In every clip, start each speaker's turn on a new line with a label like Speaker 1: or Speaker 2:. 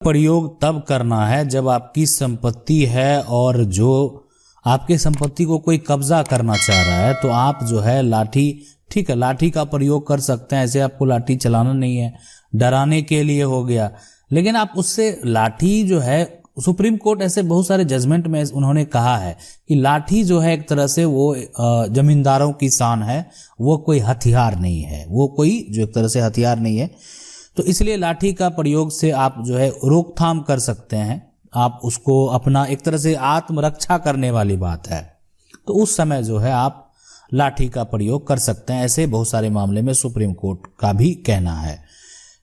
Speaker 1: प्रयोग तब करना है जब आपकी संपत्ति है और जो आपके संपत्ति को कोई कब्जा करना चाह रहा है, तो आप जो है लाठी, ठीक है, लाठी का प्रयोग कर सकते हैं। ऐसे आपको लाठी चलाना नहीं है, डराने के लिए हो गया, लेकिन आप उससे लाठी जो है, सुप्रीम कोर्ट ऐसे बहुत सारे जजमेंट में उन्होंने कहा है कि लाठी जो है एक तरह से वो जमींदारों की शान है, वो कोई हथियार नहीं है, वो कोई जो एक तरह से हथियार नहीं है। तो इसलिए लाठी का प्रयोग से आप जो है रोकथाम कर सकते हैं, आप उसको अपना एक तरह से आत्मरक्षा करने वाली बात है, तो उस समय जो है आप लाठी का प्रयोग कर सकते हैं। ऐसे बहुत सारे मामले में सुप्रीम कोर्ट का भी कहना है।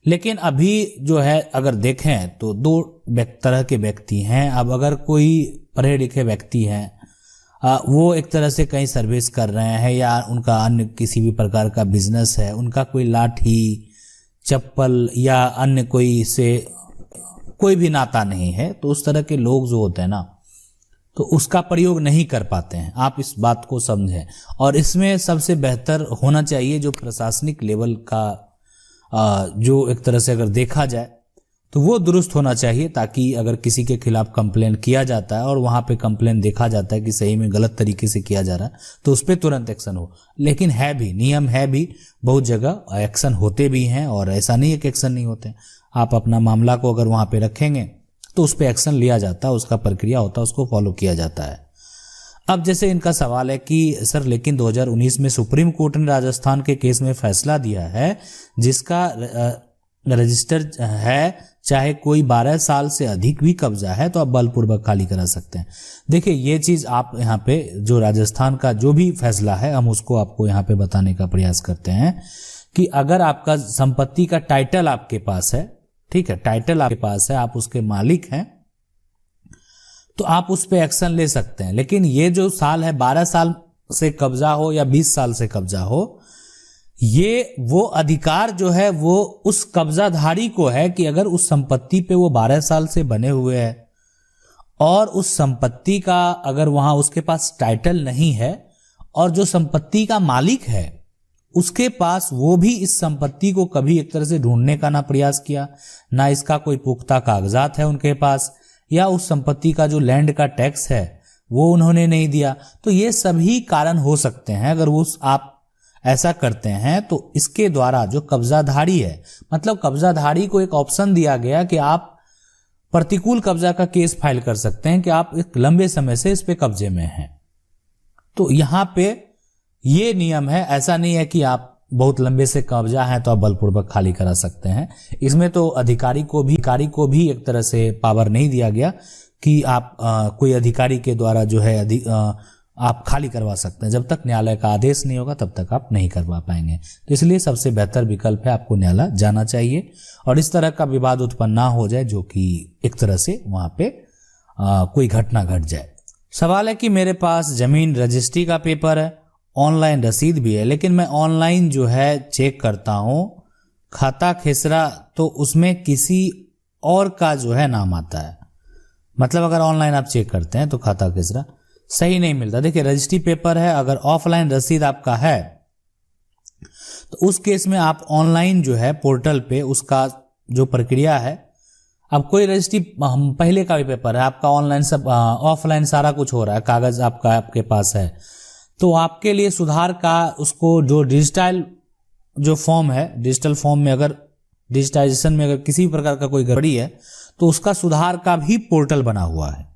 Speaker 1: लेकिन अभी जो है अगर देखें तो दो तरह के व्यक्ति हैं। अब अगर कोई पढ़े लिखे व्यक्ति हैं, वो एक तरह से कहीं सर्विस कर रहे हैं या उनका अन्य किसी भी प्रकार का बिजनेस है, उनका कोई लाठी, चप्पल या अन्य कोई से कोई भी नाता नहीं है, तो उस तरह के लोग जो होते हैं ना, तो उसका प्रयोग नहीं कर पाते हैं। आप इस बात को समझें। और इसमें सबसे बेहतर होना चाहिए जो प्रशासनिक लेवल का जो एक तरह से अगर देखा जाए तो वो दुरुस्त होना चाहिए, ताकि अगर किसी के खिलाफ कंप्लेन किया जाता है और वहाँ पे कंप्लेन देखा जाता है कि सही में गलत तरीके से किया जा रहा है, तो उस पर तुरंत एक्शन हो। लेकिन है भी, नियम है भी, बहुत जगह एक्शन होते भी हैं, और ऐसा नहीं है कि एक्शन नहीं होते। आप अपना मामला को अगर वहाँ पे रखेंगे तो उस पर एक्शन लिया जाता है, उसका प्रक्रिया होता है, उसको फॉलो किया जाता है। अब जैसे इनका सवाल है कि सर लेकिन 2019 में सुप्रीम कोर्ट ने राजस्थान के केस में फैसला दिया है जिसका रजिस्टर है, चाहे कोई 12 साल से अधिक भी कब्जा है तो आप बलपूर्वक खाली करा सकते हैं। देखिए ये चीज आप यहाँ पे जो राजस्थान का जो भी फैसला है, हम उसको आपको यहाँ पे बताने का प्रयास करते हैं कि अगर आपका संपत्ति का टाइटल आपके पास है, ठीक है, टाइटल आपके पास है, आप उसके मालिक हैं, तो आप उस पे एक्शन ले सकते हैं। लेकिन ये जो साल है, 12 साल से कब्जा हो या 20 साल से कब्जा हो, ये वो अधिकार जो है वो उस कब्जाधारी को है कि अगर उस संपत्ति पे वो 12 साल से बने हुए हैं और उस संपत्ति का अगर वहां उसके पास टाइटल नहीं है और जो संपत्ति का मालिक है उसके पास वो भी इस संपत्ति को कभी एक तरह से ढूंढने का ना प्रयास किया, ना इसका कोई पुख्ता कागजात है उनके पास, या उस संपत्ति का जो लैंड का टैक्स है वो उन्होंने नहीं दिया, तो ये सभी कारण हो सकते हैं। अगर वो आप ऐसा करते हैं तो इसके द्वारा जो कब्जाधारी है, मतलब कब्जाधारी को एक ऑप्शन दिया गया कि आप प्रतिकूल कब्जा का केस फाइल कर सकते हैं कि आप एक लंबे समय से इस पे कब्जे में हैं। तो यहां पे ये नियम है, ऐसा नहीं है कि आप बहुत लंबे से कब्जा है तो आप बलपूर्वक खाली करा सकते हैं। इसमें तो अधिकारी को भी एक तरह से पावर नहीं दिया गया कि आप कोई अधिकारी के द्वारा जो है आप खाली करवा सकते हैं। जब तक न्यायालय का आदेश नहीं होगा तब तक आप नहीं करवा पाएंगे। तो इसलिए सबसे बेहतर विकल्प है आपको न्यायालय जाना चाहिए और इस तरह का विवाद उत्पन्न ना हो जाए जो कि एक तरह से वहां पे कोई घटना घट जाए। सवाल है कि मेरे पास जमीन रजिस्ट्री का पेपर है, ऑनलाइन रसीद भी है, लेकिन मैं ऑनलाइन जो है चेक करता हूं खाता खेसरा, तो उसमें किसी और का जो है नाम आता है। मतलब अगर ऑनलाइन आप चेक करते हैं तो खाता खेसरा सही नहीं मिलता। देखिए रजिस्ट्री पेपर है, अगर ऑफलाइन रसीद आपका है तो उस केस में आप ऑनलाइन जो है पोर्टल पे उसका जो प्रक्रिया है, अब कोई रजिस्ट्री पहले का भी पेपर है आपका, ऑनलाइन सब ऑफलाइन सारा कुछ हो रहा है, कागज आपका आपके पास है, तो आपके लिए सुधार का उसको जो डिजिटल जो फॉर्म है, डिजिटल फॉर्म में अगर डिजिटाइजेशन में अगर किसी भी प्रकार का कोई गड़बड़ी है तो उसका सुधार का भी पोर्टल बना हुआ है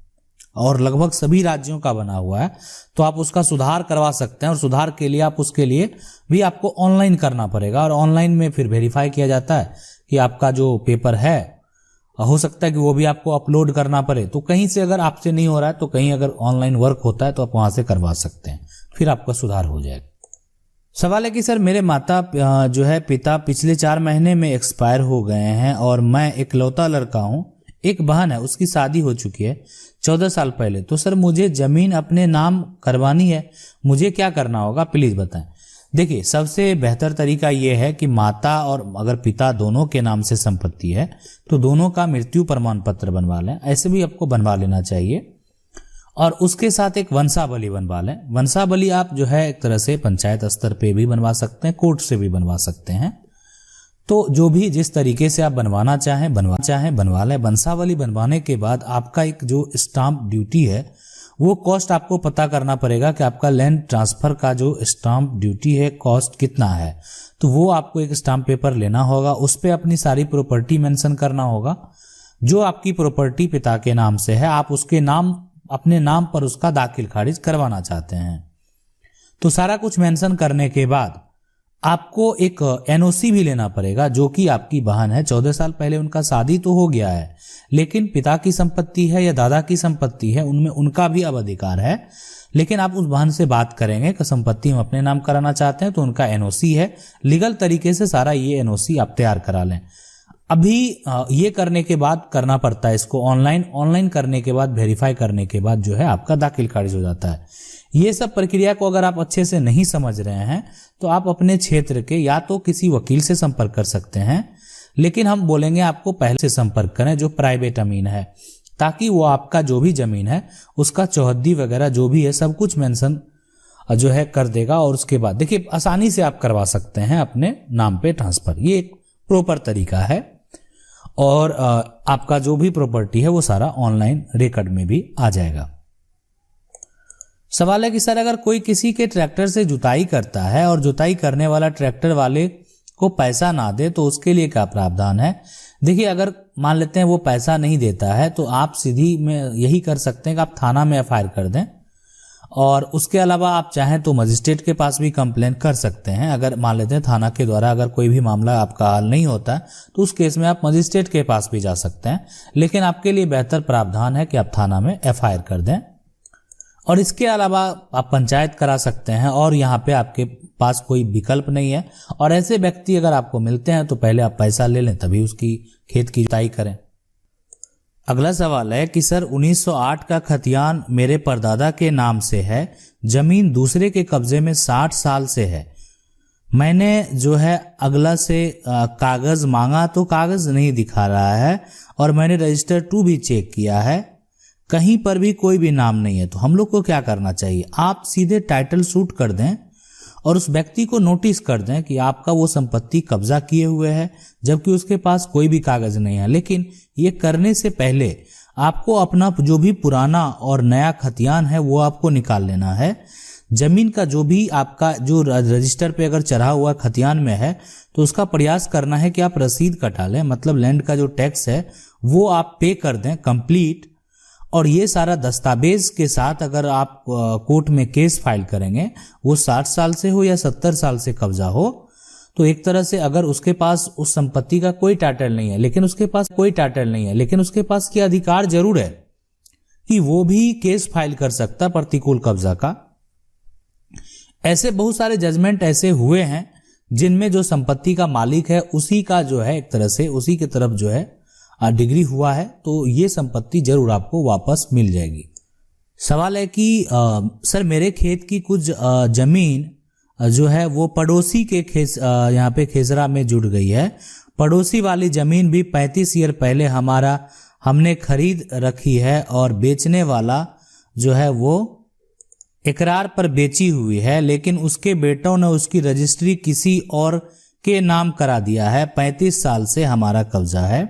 Speaker 1: और लगभग सभी राज्यों का बना हुआ है, तो आप उसका सुधार करवा सकते हैं। और सुधार के लिए आप उसके लिए भी आपको ऑनलाइन करना पड़ेगा और ऑनलाइन में फिर वेरीफाई किया जाता है कि आपका जो पेपर है, हो सकता है कि वो भी आपको अपलोड करना पड़े। तो कहीं से अगर आपसे नहीं हो रहा है तो कहीं अगर ऑनलाइन वर्क होता है तो आप वहां से करवा सकते हैं, फिर आपका सुधार हो जाएगा। सवाल है कि सर मेरे माता जो है पिता पिछले 4 महीने में एक्सपायर हो गए हैं और मैं इकलौता लड़का हूं, एक बहन है उसकी शादी हो चुकी है 14 साल पहले, तो सर मुझे जमीन अपने नाम करवानी है, मुझे क्या करना होगा प्लीज बताएं। देखिए सबसे बेहतर तरीका यह है कि माता और अगर पिता दोनों के नाम से संपत्ति है तो दोनों का मृत्यु प्रमाण पत्र बनवा लें, ऐसे भी आपको बनवा लेना चाहिए। और उसके साथ एक वंशावली बनवा लें। वंशावली आप जो है एक तरह से पंचायत स्तर पे भी बनवा सकते हैं, कोर्ट से भी बनवा सकते हैं। तो जो भी जिस तरीके से आप बनवा लें। वंशावली बनवाने के बाद आपका एक जो स्टाम्प ड्यूटी है वो कॉस्ट आपको पता करना पड़ेगा कि आपका लैंड ट्रांसफर का जो स्टाम्प ड्यूटी है कॉस्ट कितना है। तो वो आपको एक स्टाम्प पेपर लेना होगा, उस पर अपनी सारी प्रॉपर्टी मेंशन करना होगा। जो आपकी प्रॉपर्टी पिता के नाम से है, आप उसके नाम अपने नाम पर उसका दाखिल खारिज करवाना चाहते हैं। तो सारा कुछ मेंशन करने के बाद आपको एक एनओसी भी लेना पड़ेगा, जो कि आपकी बहन है। 14 साल पहले उनका शादी तो हो गया है, लेकिन पिता की संपत्ति है या दादा की संपत्ति है, उनमें उनका भी अब अधिकार है। लेकिन आप उस बहन से बात करेंगे कि संपत्ति हम अपने नाम कराना चाहते हैं, तो उनका एनओसी है। लीगल तरीके से सारा ये एनओसी आप तैयार करा लें। अभी ये करने के बाद करना पड़ता है इसको ऑनलाइन करने के बाद, वेरीफाई करने के बाद जो है आपका दाखिल खारिज हो जाता है। ये सब प्रक्रिया को अगर आप अच्छे से नहीं समझ रहे हैं तो आप अपने क्षेत्र के या तो किसी वकील से संपर्क कर सकते हैं, लेकिन हम बोलेंगे आपको पहले से संपर्क करें जो प्राइवेट अमीन है, ताकि वो आपका जो भी जमीन है उसका चौहद्दी वगैरह जो भी है सब कुछ मेंशन जो है कर देगा। और उसके बाद देखिए आसानी से आप करवा सकते हैं अपने नाम पे ट्रांसफर। ये एक प्रॉपर तरीका है और आपका जो भी प्रॉपर्टी है वो सारा ऑनलाइन रिकॉर्ड में भी आ जाएगा। सवाल है कि सर अगर कोई किसी के ट्रैक्टर से जुताई करता है और जुताई करने वाला ट्रैक्टर वाले को पैसा ना दे तो उसके लिए क्या प्रावधान है? देखिए अगर मान लेते हैं वो पैसा नहीं देता है तो आप सीधी में यही कर सकते हैं कि आप थाना में एफआईआर कर दें, और उसके अलावा आप चाहें तो मजिस्ट्रेट के पास भी कंप्लेंट कर सकते हैं। अगर मान लेते हैं थाना के द्वारा अगर कोई भी मामला आपका हल नहीं होता तो उस केस में आप मजिस्ट्रेट के पास भी जा सकते हैं, लेकिन आपके लिए बेहतर प्रावधान है कि आप थाना में एफआईआर कर दें। और इसके अलावा आप पंचायत करा सकते हैं, और यहाँ पे आपके पास कोई विकल्प नहीं है। और ऐसे व्यक्ति अगर आपको मिलते हैं तो पहले आप पैसा ले लें तभी उसकी खेत की जुताई करें। अगला सवाल है कि सर 1908 का खतियान मेरे परदादा के नाम से है, जमीन दूसरे के कब्जे में 60 साल से है। मैंने जो है अगला से कागज मांगा तो कागज नहीं दिखा रहा है, और मैंने रजिस्टर 2 भी चेक किया है, कहीं पर भी कोई भी नाम नहीं है। तो हम लोग को क्या करना चाहिए? आप सीधे टाइटल शूट कर दें और उस व्यक्ति को नोटिस कर दें कि आपका वो संपत्ति कब्जा किए हुए है, जबकि उसके पास कोई भी कागज नहीं है। लेकिन ये करने से पहले आपको अपना जो भी पुराना और नया खतियान है वो आपको निकाल लेना है। जमीन का जो भी आपका जो रजिस्टर पे अगर चढ़ा हुआ खतियान में है तो उसका प्रयास करना है कि आप रसीद कटा लें, मतलब लैंड का जो टैक्स है वो आप पे कर दें कंप्लीट। और ये सारा दस्तावेज के साथ अगर आप कोर्ट में केस फाइल करेंगे, वो 60 साल से हो या 70 साल से कब्जा हो, तो एक तरह से अगर उसके पास उस संपत्ति का कोई टाइटल नहीं है, लेकिन उसके पास ये अधिकार जरूर है कि वो भी केस फाइल कर सकता प्रतिकूल कब्जा का। ऐसे बहुत सारे जजमेंट ऐसे हुए हैं जिनमें जो संपत्ति का मालिक है उसी का जो है एक तरह से उसी की तरफ जो है डिग्री हुआ है, तो ये संपत्ति जरूर आपको वापस मिल जाएगी। सवाल है कि सर मेरे खेत की कुछ जमीन जो है वो पड़ोसी के यहाँ पे खेसरा में जुड़ गई है। पड़ोसी वाली जमीन भी 35 ईयर पहले हमने खरीद रखी है, और बेचने वाला जो है वो इकरार पर बेची हुई है, लेकिन उसके बेटों ने उसकी रजिस्ट्री किसी और के नाम करा दिया है। 35 साल से हमारा कब्जा है,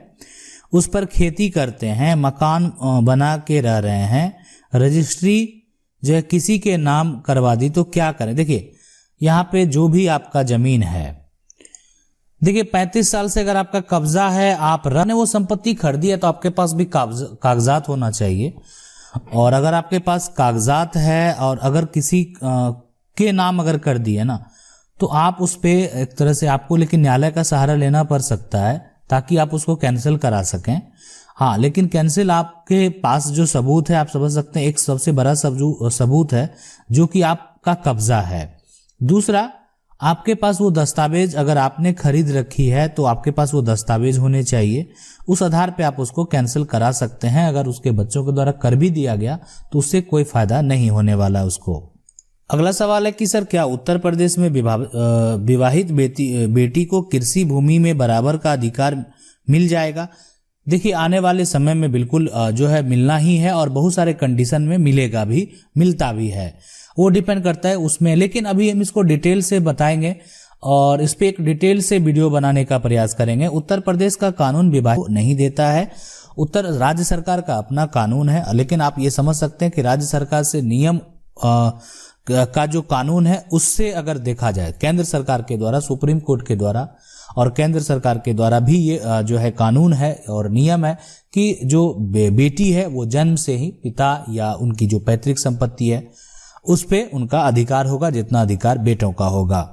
Speaker 1: उस पर खेती करते हैं, मकान बना के रह रहे हैं, रजिस्ट्री जो है किसी के नाम करवा दी, तो क्या करें? देखिए यहाँ पे जो भी आपका जमीन है, देखिए 35 साल से अगर आपका कब्जा है, आप ने वो संपत्ति खरीदी है, तो आपके पास भी कागजात होना चाहिए। और अगर आपके पास कागजात है और अगर किसी के नाम अगर कर दिए ना, तो आप उस पे एक तरह से आपको लेकिन न्यायालय का सहारा लेना पड़ सकता है ताकि आप उसको कैंसिल करा सकें। हाँ, लेकिन कैंसिल आपके पास जो सबूत है आप समझ सकते हैं, एक सबसे बड़ा सबूत है जो कि आपका कब्जा है। दूसरा, आपके पास वो दस्तावेज अगर आपने खरीद रखी है तो आपके पास वो दस्तावेज होने चाहिए, उस आधार पे आप उसको कैंसिल करा सकते हैं। अगर उसके बच्चों के द्वारा कर भी दिया गया तो उससे कोई फायदा नहीं होने वाला उसको। अगला सवाल है कि सर क्या उत्तर प्रदेश में विवाहित बेटी को कृषि भूमि में बराबर का अधिकार मिल जाएगा? देखिए आने वाले समय में बिल्कुल जो है मिलना ही है, और बहुत सारे कंडीशन में मिलेगा भी, मिलता भी है, वो डिपेंड करता है उसमें। लेकिन अभी हम इसको डिटेल से बताएंगे और इस पे एक डिटेल से वीडियो बनाने का प्रयास करेंगे। उत्तर प्रदेश का कानून विवाहित नहीं देता है। राज्य सरकार का अपना कानून है, लेकिन आप ये समझ सकते हैं कि राज्य सरकार से नियम का जो कानून है उससे अगर देखा जाए, केंद्र सरकार के द्वारा, सुप्रीम कोर्ट के द्वारा और केंद्र सरकार के द्वारा भी ये जो है कानून है और नियम है कि जो बेटी है वो जन्म से ही पिता या उनकी जो पैतृक संपत्ति है उस पे उनका अधिकार होगा जितना अधिकार बेटों का होगा।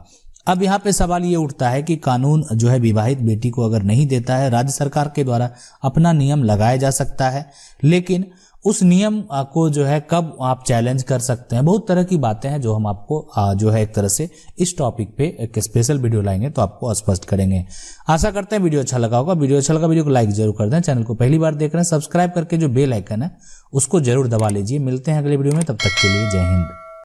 Speaker 1: अब यहाँ पे सवाल ये उठता है कि कानून जो है विवाहित बेटी को अगर नहीं देता है, राज्य सरकार के द्वारा अपना नियम लगाया जा सकता है, लेकिन उस नियम को जो है कब आप चैलेंज कर सकते हैं, बहुत तरह की बातें हैं जो हम आपको जो है एक तरह से इस टॉपिक पे एक स्पेशल वीडियो लाएंगे तो आपको स्पष्ट करेंगे। आशा करते हैं वीडियो अच्छा लगा होगा। वीडियो अच्छा लगा वीडियो को लाइक जरूर कर दें। चैनल को पहली बार देख रहे हैं सब्सक्राइब करके जो बेल आइकन है उसको जरूर दबा लीजिए। मिलते हैं अगले वीडियो में, तब तक के लिए जय हिंद।